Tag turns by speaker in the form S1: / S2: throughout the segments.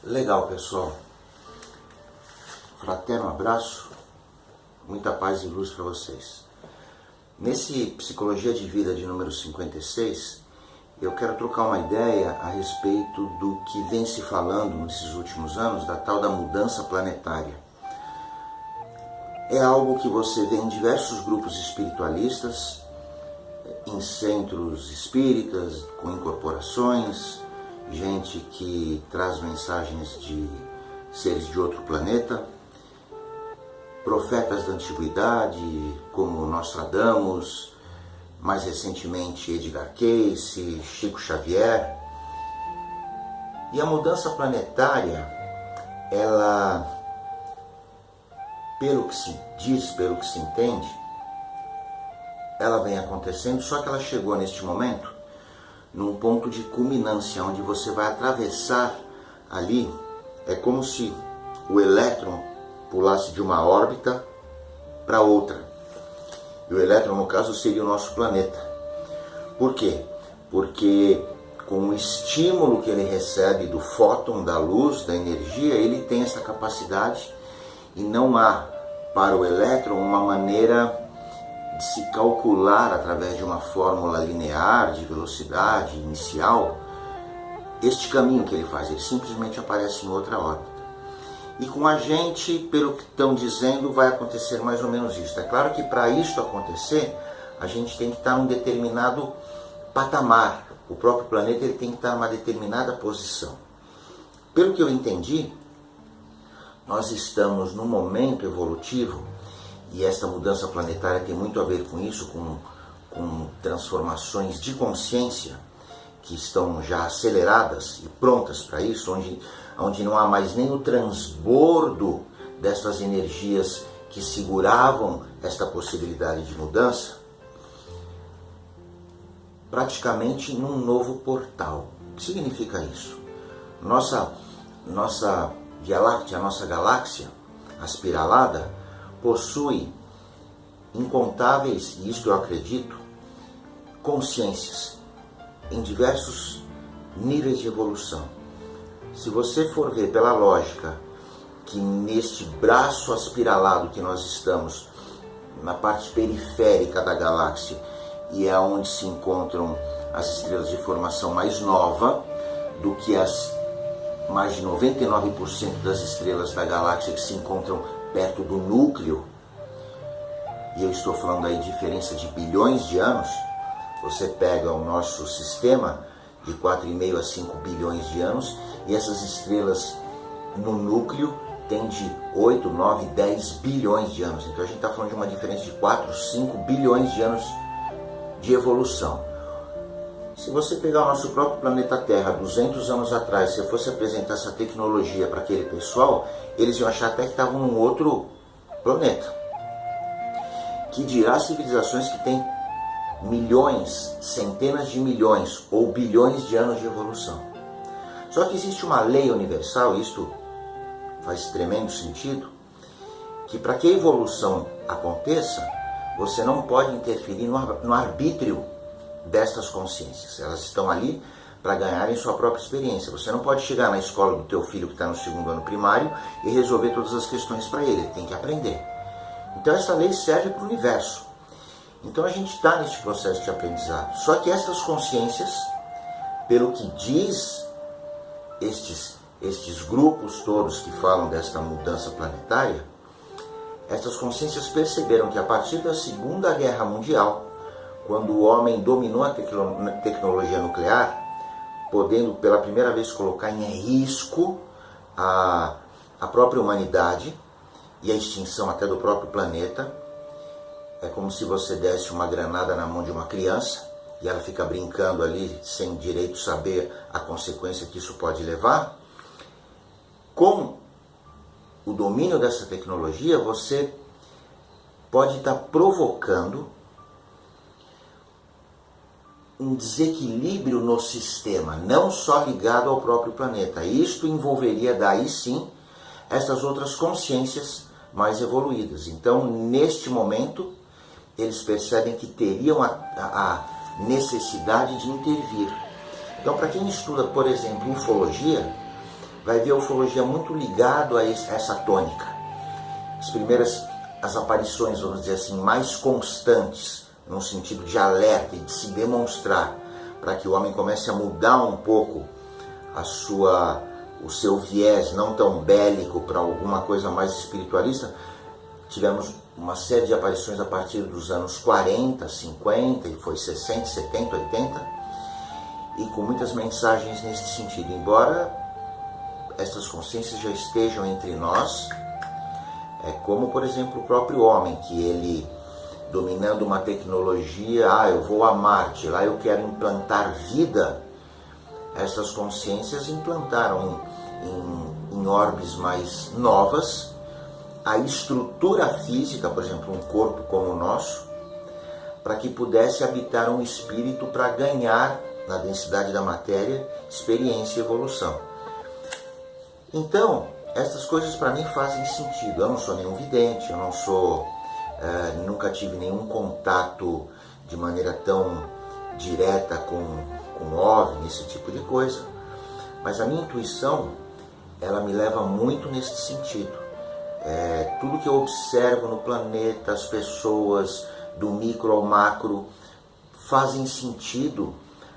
S1: Legal, pessoal. Fraterno abraço, muita paz e luz para vocês. Nesse Psicologia de Vida de número 56, eu quero trocar uma ideia a respeito do que vem se falando nesses últimos anos, da tal da mudança planetária. É algo que você vê em diversos grupos espiritualistas, em centros espíritas, com incorporações, gente que traz mensagens de seres de outro planeta, profetas da antiguidade, como Nostradamus, mais recentemente Edgar Cayce, Chico Xavier. E a mudança planetária, ela, pelo que se diz, pelo que se entende, ela vem acontecendo, só que ela chegou neste momento num ponto de culminância, onde você vai atravessar ali, é como se o elétron pulasse de uma órbita para outra. E o elétron, no caso, seria o nosso planeta. Por quê? Porque com o estímulo que ele recebe do fóton, da luz, da energia, ele tem essa capacidade e não há para o elétron uma maneira de se calcular através de uma fórmula linear de velocidade inicial este caminho que ele faz. Ele simplesmente aparece em outra órbita. E com a gente, pelo que estão dizendo, vai acontecer mais ou menos isso. É claro que para isso acontecer, a gente tem que estar num determinado patamar. O próprio planeta ele tem que estar numa determinada posição. Pelo que eu entendi, nós estamos num momento evolutivo, e esta mudança planetária tem muito a ver com isso, com transformações de consciência que estão já aceleradas e prontas para isso, onde não há mais nem o transbordo dessas energias que seguravam esta possibilidade de mudança, praticamente num novo portal. O que significa isso? Nossa Via Láctea, nossa galáxia aspiralada, possui incontáveis, e isto eu acredito, consciências em diversos níveis de evolução. Se você for ver pela lógica que neste braço aspiralado que nós estamos, na parte periférica da galáxia, e é onde se encontram as estrelas de formação mais nova do que as mais de 99% das estrelas da galáxia que se encontram perto do núcleo, e eu estou falando aí de diferença de bilhões de anos. Você pega o nosso sistema de 4,5 a 5 bilhões de anos, e essas estrelas no núcleo têm de 8, 9, 10 bilhões de anos. Então a gente está falando de uma diferença de 4, 5 bilhões de anos de evolução. Se você pegar o nosso próprio planeta Terra, 200 anos atrás, se eu fosse apresentar essa tecnologia para aquele pessoal, eles iam achar até que estavam num outro planeta. Que dirá civilizações que têm milhões, centenas de milhões ou bilhões de anos de evolução. Só que existe uma lei universal, e isto faz tremendo sentido, que para que a evolução aconteça, você não pode interferir no arbítrio destas consciências. Elas estão ali para ganharem sua própria experiência. Você não pode chegar na escola do teu filho que está no 2º ano primário e resolver todas as questões para ele. Ele tem que aprender. Então essa lei serve para o universo. Então a gente está neste processo de aprendizado. Só que estas consciências, pelo que diz estes grupos todos que falam desta mudança planetária, estas consciências perceberam que a partir da Segunda Guerra Mundial, quando o homem dominou a tecnologia nuclear, podendo pela primeira vez colocar em risco a própria humanidade e a extinção até do próprio planeta. É como se você desse uma granada na mão de uma criança e ela fica brincando ali sem direito saber a consequência que isso pode levar. Com o domínio dessa tecnologia, você pode estar provocando um desequilíbrio no sistema, não só ligado ao próprio planeta. Isto envolveria daí sim essas outras consciências mais evoluídas. Então, neste momento, eles percebem que teriam a necessidade de intervir. Então, para quem estuda, por exemplo, ufologia, vai ver a ufologia muito ligado a essa tônica. As aparições, vamos dizer assim, mais constantes, no sentido de alerta e de se demonstrar, para que o homem comece a mudar um pouco o seu viés não tão bélico para alguma coisa mais espiritualista. Tivemos uma série de aparições a partir dos anos 40, 50, e foi 60, 70, 80, e com muitas mensagens nesse sentido. Embora essas consciências já estejam entre nós, como por exemplo o próprio homem, que ele, dominando uma tecnologia, eu vou a Marte, lá eu quero implantar vida. Essas consciências implantaram em orbes mais novas a estrutura física, por exemplo, um corpo como o nosso, para que pudesse habitar um espírito para ganhar, na densidade da matéria, experiência e evolução. Então, essas coisas para mim fazem sentido. Eu não sou nenhum vidente, eu não sou, nunca tive nenhum contato de maneira tão direta com OVNI, esse tipo de coisa. Mas a minha intuição, ela me leva muito nesse sentido. Tudo que eu observo no planeta, as pessoas, do micro ao macro, fazem sentido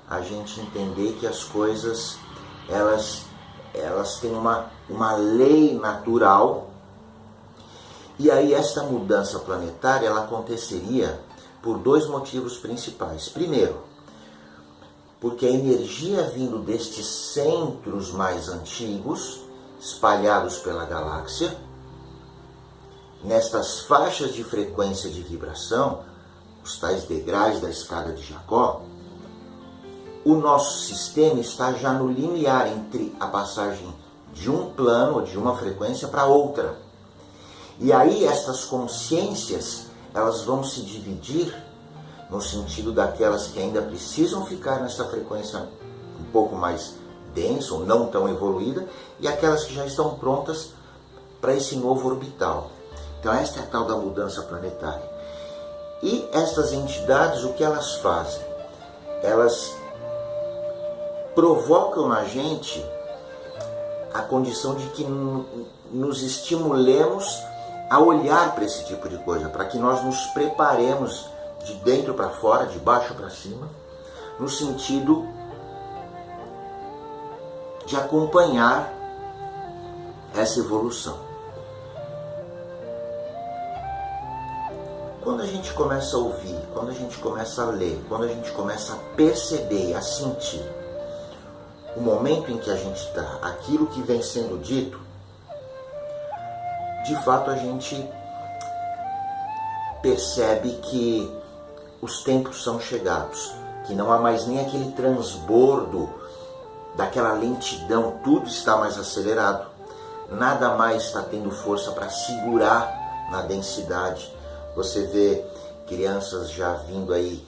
S1: a gente entender que as coisas, elas têm uma lei natural. E aí esta mudança planetária, ela aconteceria por dois motivos principais. Primeiro, porque a energia vindo destes centros mais antigos, espalhados pela galáxia, nestas faixas de frequência de vibração, os tais degraus da escada de Jacó, o nosso sistema está já no limiar entre a passagem de um plano ou de uma frequência para outra. E aí estas consciências, elas vão se dividir no sentido daquelas que ainda precisam ficar nessa frequência um pouco mais densa ou não tão evoluída, e aquelas que já estão prontas para esse novo orbital. Então esta é a tal da mudança planetária. E estas entidades, o que elas fazem? Elas provocam na gente a condição de que nos estimulemos a olhar para esse tipo de coisa, para que nós nos preparemos de dentro para fora, de baixo para cima, no sentido de acompanhar essa evolução. Quando a gente começa a ouvir, quando a gente começa a ler, quando a gente começa a perceber, a sentir o momento em que a gente está, aquilo que vem sendo dito, de fato a gente percebe que os tempos são chegados, que não há mais nem aquele transbordo daquela lentidão, tudo está mais acelerado, nada mais está tendo força para segurar na densidade. Você vê crianças já vindo aí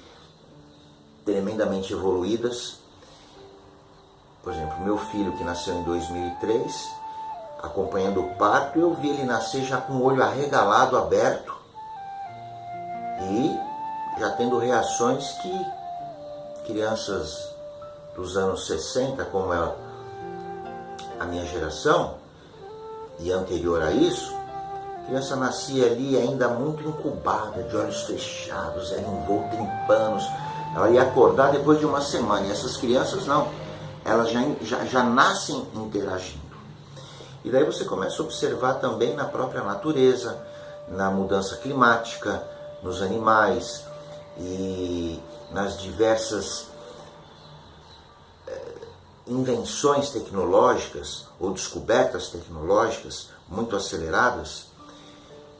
S1: tremendamente evoluídas. Por exemplo, meu filho que nasceu em 2003, acompanhando o parto, eu vi ele nascer já com o olho arregalado, aberto, e já tendo reações que crianças dos anos 60, como é a minha geração, e anterior a isso, a criança nascia ali ainda muito incubada, de olhos fechados, era envolta em panos, ela ia acordar depois de uma semana, e essas crianças não, elas já nascem interagindo. E daí você começa a observar também na própria natureza, na mudança climática, nos animais e nas diversas invenções tecnológicas ou descobertas tecnológicas muito aceleradas,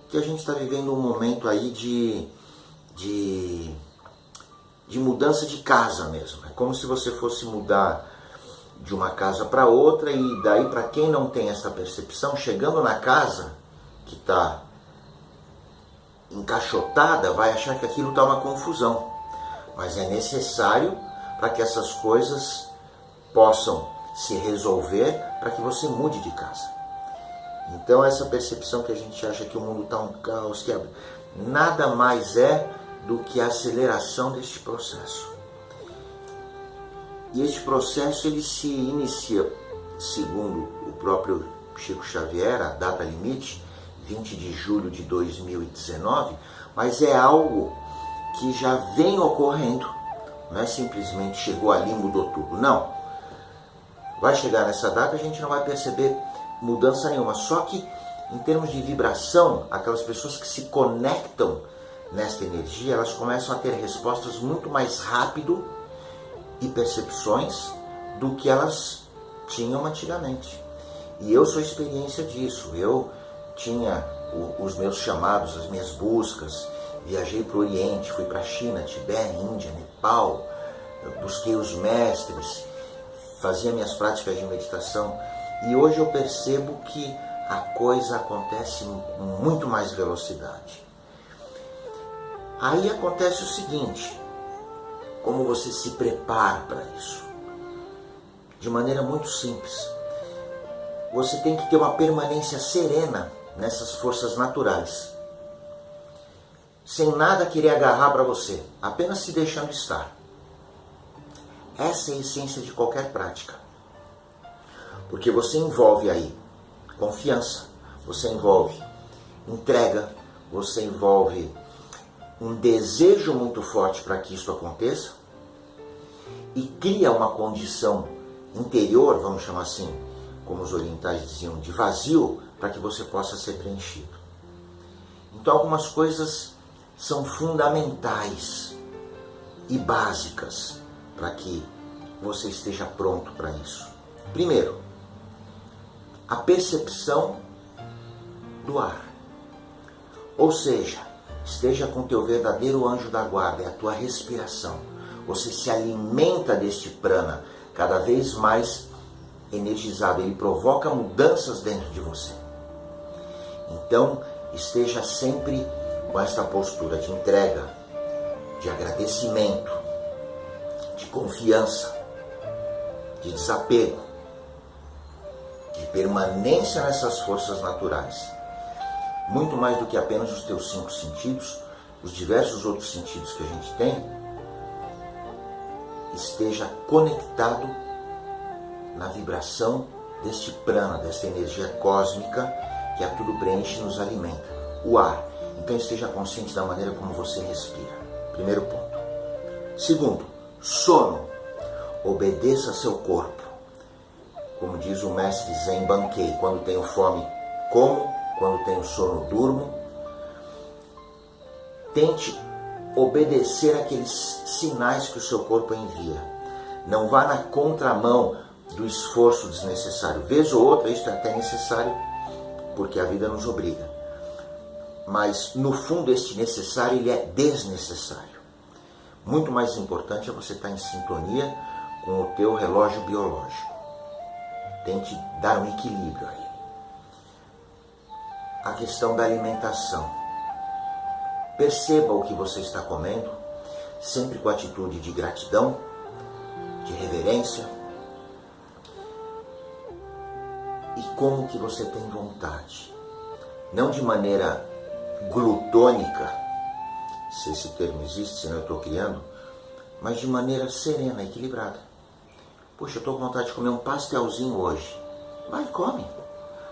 S1: que a gente está vivendo um momento aí de mudança de casa mesmo. É como se você fosse mudar de uma casa para outra, e daí, para quem não tem essa percepção, chegando na casa que está encaixotada, vai achar que aquilo está uma confusão. Mas é necessário para que essas coisas possam se resolver, para que você mude de casa. Então essa percepção que a gente acha que o mundo está um caos, que nada mais é do que a aceleração deste processo. E este processo ele se inicia, segundo o próprio Chico Xavier, a data limite, 20 de julho de 2019, mas é algo que já vem ocorrendo, não é simplesmente chegou ali e mudou tudo, não. Vai chegar nessa data, a gente não vai perceber mudança nenhuma, só que em termos de vibração, aquelas pessoas que se conectam nesta energia, elas começam a ter respostas muito mais rápido e percepções do que elas tinham antigamente. E eu sou experiência disso. Eu tinha os meus chamados, as minhas buscas, viajei para o Oriente, fui para a China, Tibete, Índia, Nepal, busquei os mestres, fazia minhas práticas de meditação e hoje eu percebo que a coisa acontece com muito mais velocidade. Aí acontece o seguinte, como você se prepara para isso? De maneira muito simples. Você tem que ter uma permanência serena nessas forças naturais. Sem nada querer agarrar para você, apenas se deixando estar. Essa é a essência de qualquer prática. Porque você envolve aí confiança, você envolve entrega, você envolve um desejo muito forte para que isso aconteça e cria uma condição interior, vamos chamar assim, como os orientais diziam, de vazio, para que você possa ser preenchido. Então algumas coisas são fundamentais e básicas para que você esteja pronto para isso. Primeiro, a percepção do ar. Ou seja, esteja com teu verdadeiro anjo da guarda, é a tua respiração. Você se alimenta deste prana cada vez mais energizado, ele provoca mudanças dentro de você. Então, esteja sempre com esta postura de entrega, de agradecimento, de confiança, de desapego, de permanência nessas forças naturais. Muito mais do que apenas os teus 5 sentidos, os diversos outros sentidos que a gente tem, esteja conectado na vibração deste prana, desta energia cósmica que a tudo preenche e nos alimenta, o ar. Então esteja consciente da maneira como você respira. Primeiro ponto. Segundo, sono. Obedeça seu corpo. Como diz o mestre Zen Bankei, quando tenho fome, como, quando tenho sono, durmo. Tente obedecer aqueles sinais que o seu corpo envia. Não vá na contramão do esforço desnecessário. Vez ou outra, isso é até necessário, porque a vida nos obriga. Mas, no fundo, este necessário, ele é desnecessário. Muito mais importante é você estar em sintonia com o teu relógio biológico. Tente dar um equilíbrio a ele. A questão da alimentação. Perceba o que você está comendo, sempre com atitude de gratidão, de reverência, e como que você tem vontade. Não de maneira glutônica, se esse termo existe, senão eu estou criando, mas de maneira serena, equilibrada. Poxa, eu estou com vontade de comer um pastelzinho hoje. Vai, come.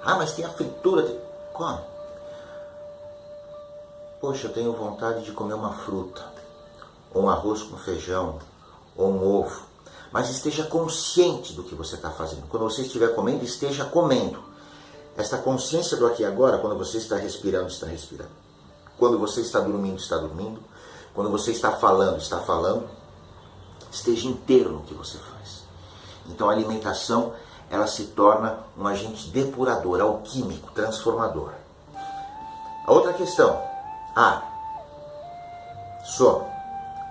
S1: Ah, mas tem a fritura. Come. Poxa, eu tenho vontade de comer uma fruta, ou um arroz com feijão, ou um ovo. Mas esteja consciente do que você está fazendo. Quando você estiver comendo, esteja comendo. Esta consciência do aqui e agora, quando você está respirando, está respirando. Quando você está dormindo, está dormindo. Quando você está falando, está falando. Esteja inteiro no que você faz. Então a alimentação, ela se torna um agente depurador, alquímico, transformador. A outra questão, ar, sono,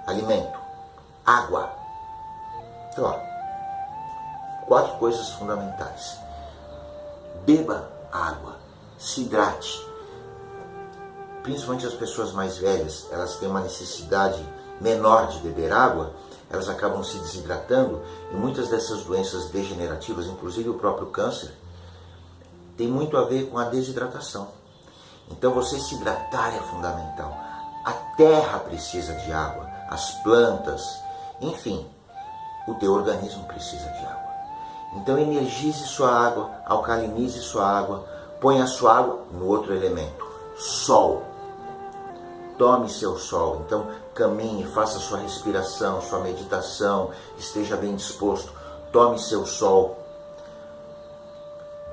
S1: alimento, água. Então, ó, 4 coisas fundamentais. Beba água, se hidrate. Principalmente as pessoas mais velhas, elas têm uma necessidade menor de beber água, elas acabam se desidratando e muitas dessas doenças degenerativas, inclusive o próprio câncer, tem muito a ver com a desidratação. Então você se hidratar é fundamental. A terra precisa de água, as plantas, enfim, o teu organismo precisa de água. Então energize sua água, alcalinize sua água, ponha a sua água no outro elemento, sol. Tome seu sol, então caminhe, faça sua respiração, sua meditação, esteja bem disposto, tome seu sol.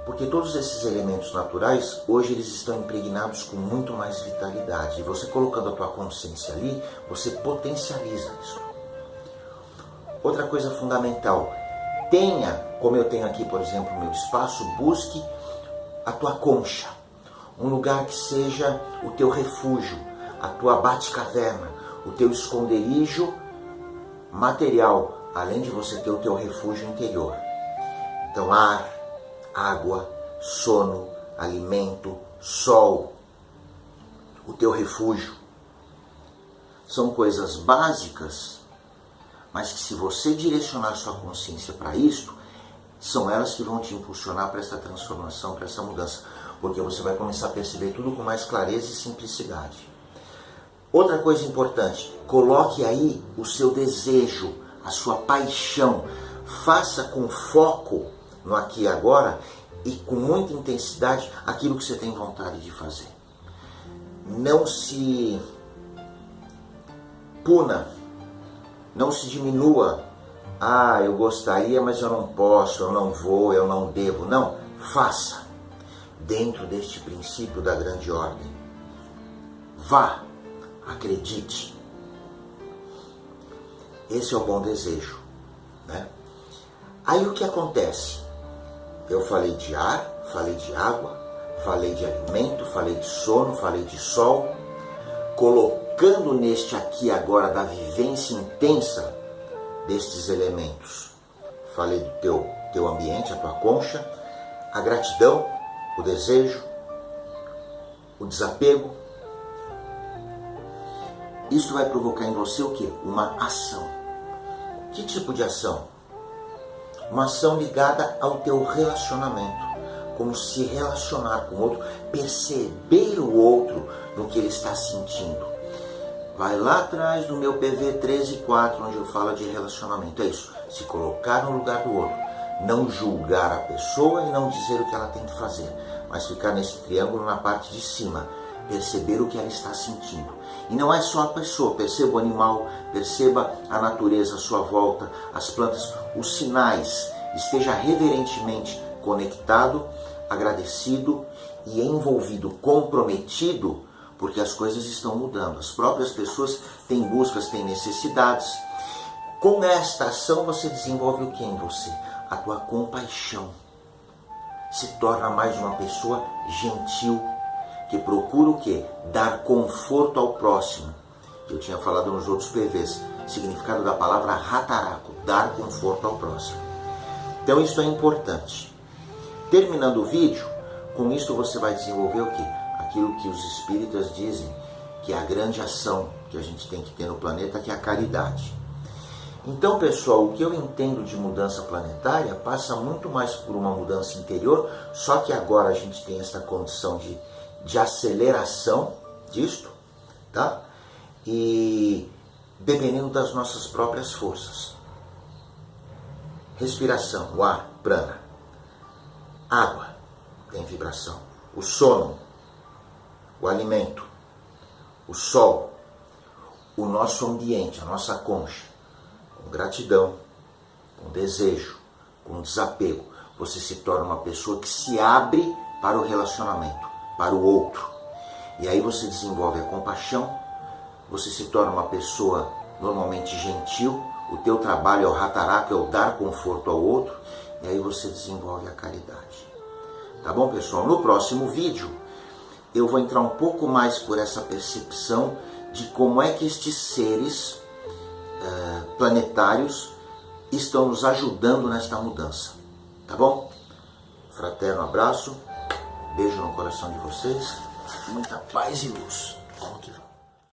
S1: Porque todos esses elementos naturais, hoje eles estão impregnados com muito mais vitalidade. E você colocando a tua consciência ali, você potencializa isso. Outra coisa fundamental, tenha, como eu tenho aqui, por exemplo, o meu espaço, busque a tua concha. Um lugar que seja o teu refúgio, a tua bate-caverna, o teu esconderijo material, além de você ter o teu refúgio interior. Então, ar, água, sono, alimento, sol, o teu refúgio. São coisas básicas, mas que se você direcionar sua consciência para isto, são elas que vão te impulsionar para essa transformação, para essa mudança. Porque você vai começar a perceber tudo com mais clareza e simplicidade. Outra coisa importante, coloque aí o seu desejo, a sua paixão. Faça com foco no aqui e agora e com muita intensidade aquilo que você tem vontade de fazer. Não se puna, não se diminua. Ah, eu gostaria, mas eu não posso, eu não vou, eu não devo. Não, faça dentro deste princípio da grande ordem. Vá, acredite. Esse é o bom desejo, né? Aí o que acontece? Eu falei de ar, falei de água, falei de alimento, falei de sono, falei de sol, colocando neste aqui agora da vivência intensa destes elementos. Falei do teu ambiente, a tua concha, a gratidão, o desejo, o desapego. Isso vai provocar em você o quê? Uma ação. Que tipo de ação? Uma ação ligada ao teu relacionamento. Como se relacionar com o outro, perceber o outro no que ele está sentindo. Vai lá atrás do meu PV 13.4, onde eu falo de relacionamento. É isso, se colocar no lugar do outro. Não julgar a pessoa e não dizer o que ela tem que fazer, mas ficar nesse triângulo na parte de cima. Perceber o que ela está sentindo. E não é só a pessoa, perceba o animal, perceba a natureza à sua volta, as plantas, os sinais. Esteja reverentemente conectado, agradecido e envolvido, comprometido, porque as coisas estão mudando. As próprias pessoas têm buscas, têm necessidades. Com esta ação você desenvolve o que em você? A tua compaixão. Se torna mais uma pessoa gentil, que procura o quê? Dar conforto ao próximo. Eu tinha falado nos outros PVs, significado da palavra hataraku, dar conforto ao próximo. Então isso é importante. Terminando o vídeo, com isto você vai desenvolver o quê? Aquilo que os espíritas dizem que é a grande ação que a gente tem que ter no planeta, que é a caridade. Então, pessoal, o que eu entendo de mudança planetária passa muito mais por uma mudança interior, só que agora a gente tem essa condição de aceleração disto, tá? E dependendo das nossas próprias forças. Respiração, o ar, prana. Água, tem vibração. O sono, o alimento, o sol, o nosso ambiente, a nossa concha. Com gratidão, com desejo, com desapego, você se torna uma pessoa que se abre para o relacionamento, para o outro. E aí você desenvolve a compaixão, você se torna uma pessoa normalmente gentil, o teu trabalho é o hataraku, é o dar conforto ao outro, e aí você desenvolve a caridade. Tá bom, pessoal? No próximo vídeo, eu vou entrar um pouco mais por essa percepção de como é que estes seres planetários estão nos ajudando nesta mudança. Tá bom? Fraterno abraço, beijo no coração de vocês, muita paz e luz. Vamos que vamos.